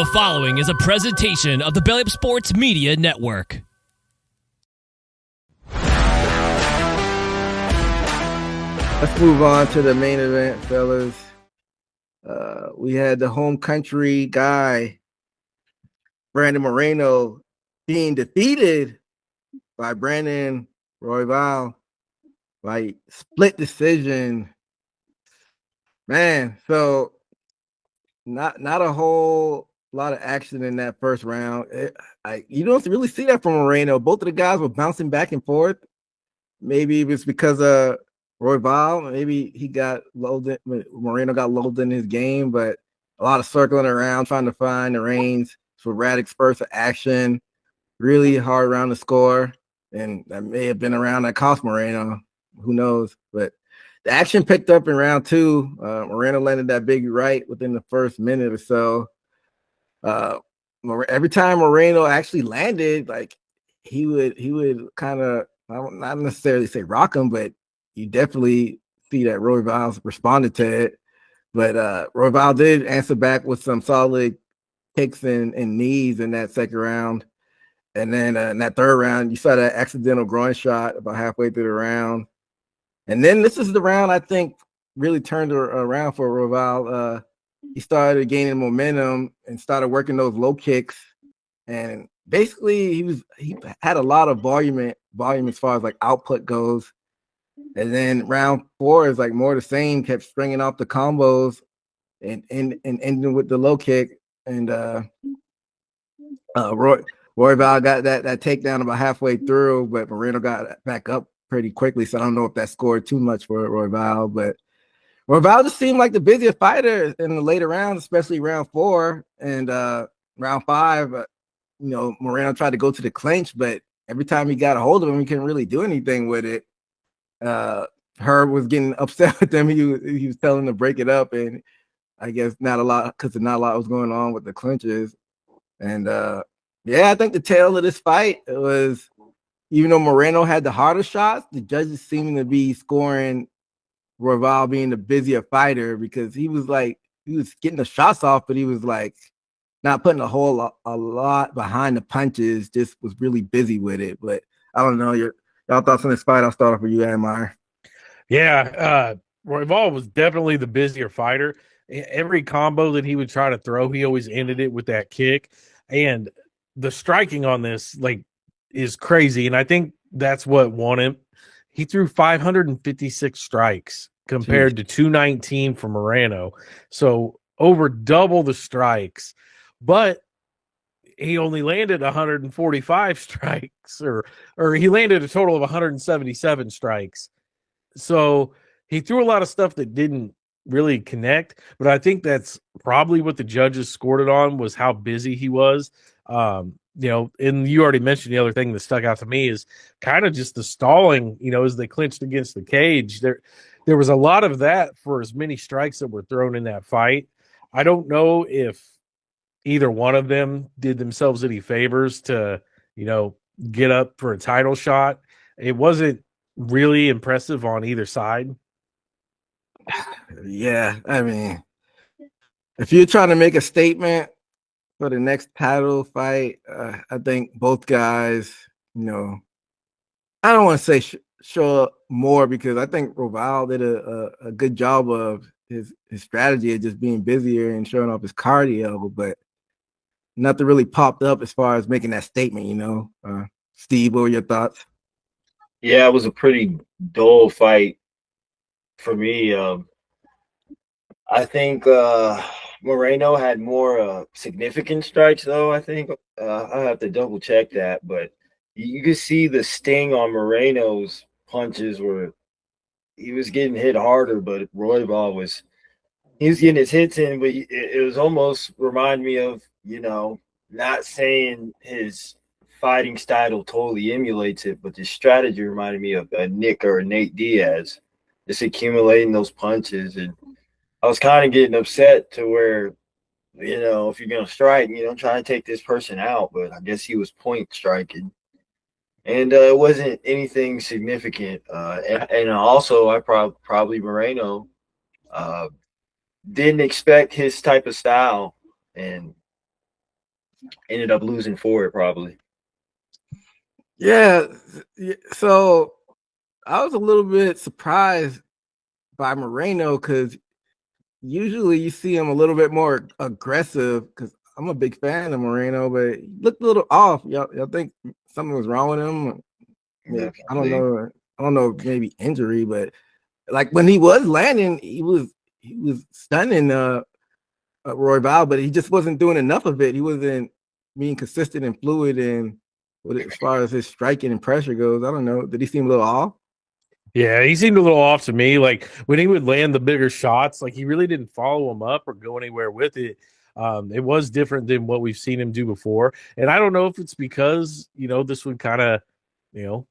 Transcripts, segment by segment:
The following is a presentation of the Belly Up Sports Media Network. Let's move on to the main event, fellas. We had the home country guy, Brandon Moreno, being defeated by Brandon Royval by split decision. Man, so not a whole lot of action in that first round. You don't really see that from Moreno. Both of the guys were bouncing back and forth. Maybe it was because of Royval. Maybe he got loaded. Moreno got loaded in his game, but a lot of circling around, trying to find the reins for Raddick's first action. Really hard round to score, and that may have been a round that cost Moreno. Who knows? But the action picked up in round two. Moreno landed that big right within the first minute or so. Every time Moreno actually landed, like he would kind of, not necessarily say rock him, but you definitely see that Royval responded to it. But Royval did answer back with some solid kicks and knees in that second round. And then in that third round, you saw that accidental groin shot about halfway through the round. And then this is the round I think really turned around for Royval. He started gaining momentum and started working those low kicks. And basically, he had a lot of volume as far as like output goes. And then round four is like more the same, kept stringing off the combos and ending with the low kick. And Royval got that takedown about halfway through, but Moreno got back up pretty quickly. So I don't know if that scored too much for Royval, but Royval just seemed like the busiest fighter in the later rounds, especially round four and round five. Moreno tried to go to the clinch, but every time he got a hold of him, he couldn't really do anything with it. Herb was getting upset with them. He was telling him to break it up, and I guess not a lot was going on with the clinches. And I think the tail of this fight was, even though Moreno had the harder shots, the judges seeming to be scoring Royval being the busier fighter, because he was getting the shots off, but he was like not putting a lot behind the punches, just was really busy with it. But I don't know, y'all thoughts on this fight? I'll start off with you, Admire. Yeah, Royval was definitely the busier fighter. Every combo that he would try to throw, he always ended it with that kick. And the striking on this is crazy, and I think that's what won him. He threw 556 strikes compared to 219 for Moreno, so over double the strikes. But he only landed 145 strikes, or he landed a total of 177 strikes. So he threw a lot of stuff that didn't really connect, but I think that's probably what the judges scored it on, was how busy he was. And you already mentioned the other thing that stuck out to me is kind of just the stalling, as they clinched against the cage. There was a lot of that for as many strikes that were thrown in that fight. I don't know if either one of them did themselves any favors to, get up for a title shot. It wasn't really impressive on either side. Yeah, I mean, if you're trying to make a statement for the next title fight, I think both guys, I don't want to say show up more, because I think Royval did a good job of his strategy of just being busier and showing off his cardio, but nothing really popped up as far as making that statement, Steve, what were your thoughts? Yeah, it was a pretty dull fight for me. I think Moreno had more significant strikes, though. I think I have to double check that, but you could see the sting on Moreno's punches where he was getting hit harder, but Royval was getting his hits in, but it was almost remind me of, not saying his fighting style totally emulates it, but the strategy reminded me of Nick or Nate Diaz, just accumulating those punches. And I was kind of getting upset to where, if you're going to strike, try to take this person out. But I guess he was point striking. And it wasn't anything significant. And also, I probably Moreno didn't expect his type of style. And ended up losing for it probably. Yeah. So I was a little bit surprised by Moreno because usually you see him a little bit more aggressive because I'm a big fan of Moreno, but he looked a little off. Y'all think something was wrong with him? Maybe, I don't Definitely. know. I don't know, maybe injury, but like when he was landing, he was stunning Roy Val, but he just wasn't doing enough of it. He wasn't being consistent and fluid and as far as his striking and pressure goes. I don't know. Did he seem a little off? Yeah, he seemed a little off to me. Like when he would land the bigger shots, like he really didn't follow him up or go anywhere with it. It was different than what we've seen him do before. And I don't know if it's because, this one kind of, you know,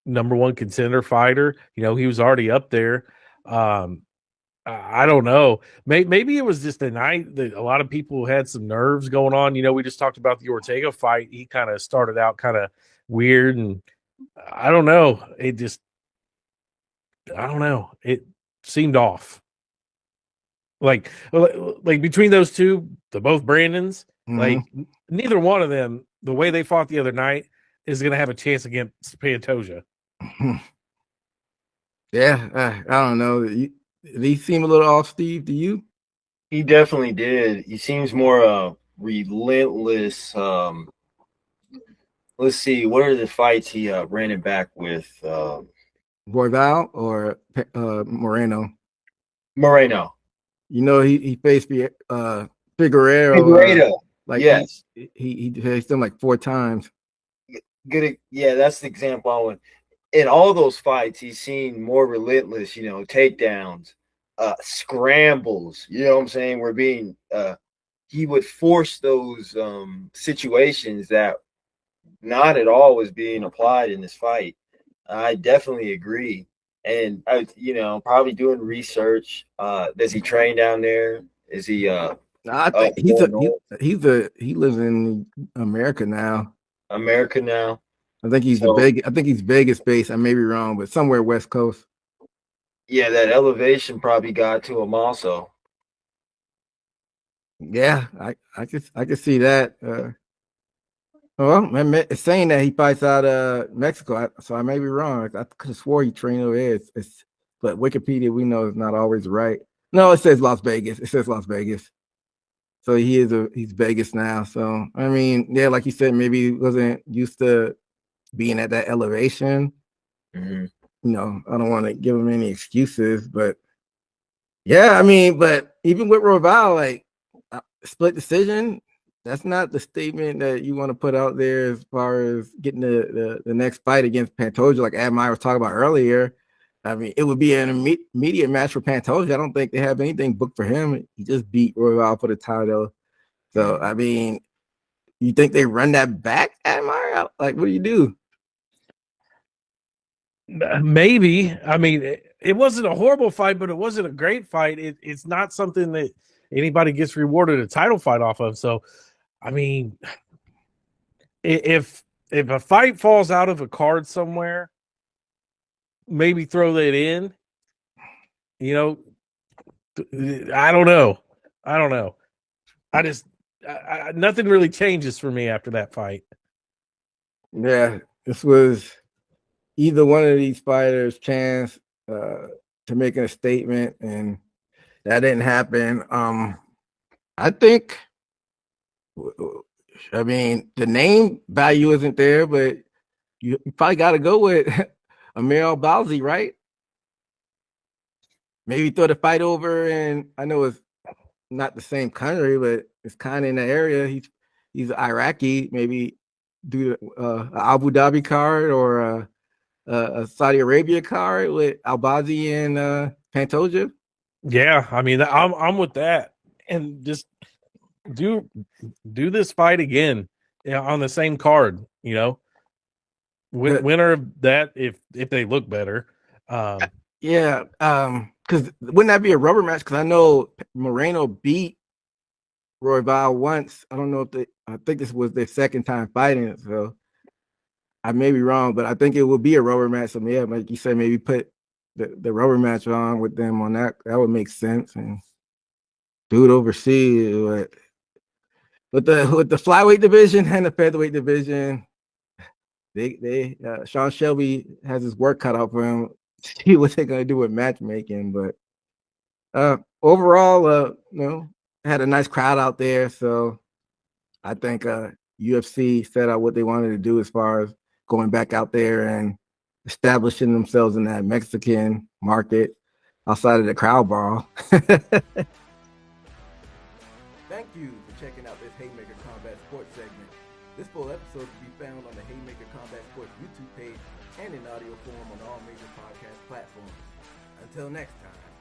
number one contender fighter, he was already up there. I don't know. Maybe it was just a night that a lot of people had some nerves going on. We just talked about the Ortega fight. He kind of started out kind of weird, and I don't know. I don't know. It seemed off. Like between those two, the both Brandons, like neither one of them, the way they fought the other night, is going to have a chance against Pantoja. Yeah, I don't know. Did he seem a little off, Steve? To you? He definitely did. He seems more relentless. Let's see, what are the fights he ran it back with? Royval or Moreno? Moreno. He faced Figueroa. Figueredo. Like Yes. he faced him like 4 times. Good. Yeah, that's the example I want. In all those fights, he's seen more relentless, takedowns, scrambles, you know what I'm saying? He would force those situations that not at all was being applied in this fight. I definitely agree. And probably doing research. Does he train down there? Is he I think he lives in America now. America now? I think he's Vegas based. I may be wrong, but somewhere West Coast. Yeah, that elevation probably got to him also. Yeah, I could see that. Well, it's saying that he fights out of Mexico, so I may be wrong. I could have swore he trained over there. But Wikipedia, we know, is not always right. No, it says Las Vegas. It says Las Vegas. So he's Vegas now. So I mean, yeah, like you said, maybe he wasn't used to being at that elevation. Mm-hmm. I don't want to give him any excuses, but yeah, I mean, but even with Royval, like split decision, that's not the statement that you want to put out there as far as getting the next fight against Pantoja, like Admire was talking about earlier. I mean, it would be an immediate match for Pantoja. I don't think they have anything booked for him. He just beat Royval for the title. So, I mean, you think they run that back, Admire? Like, what do you do? Maybe. I mean, it wasn't a horrible fight, but it wasn't a great fight. It's not something that anybody gets rewarded a title fight off of. So, I mean, if a fight falls out of a card somewhere, maybe throw that in. I don't know. Nothing really changes for me after that fight. Yeah, this was either one of these fighters' chance to make a statement, and that didn't happen. I think, I mean, the name value isn't there, but you probably got to go with Amir Al-Balzi, right? Maybe throw the fight over, and I know it's not the same country, but it's kind of in the area. He's Iraqi. Maybe do an Abu Dhabi card or a Saudi Arabia card with Al-Bazi and Pantoja. Yeah, I mean, I'm with that, and just do this fight again, on the same card. Winner of that if they look better. Yeah, because wouldn't that be a rubber match? Because I know Moreno beat Royval once. I don't know if I think this was their second time fighting, so I may be wrong, but I think it would be a rubber match. So yeah, like you said, maybe put the rubber match on with them on that. That would make sense and do it overseas. But with the flyweight division and the featherweight division, they Sean Shelby has his work cut out for him. See what they're gonna do with matchmaking, but overall, had a nice crowd out there. So I think UFC set out what they wanted to do as far as going back out there and establishing themselves in that Mexican market outside of the crowd ball. Thank you for checking out this Haymaker Combat Sports segment. This full episode can be found on the Haymaker Combat Sports YouTube page and in audio form on all major podcast platforms. Until next time.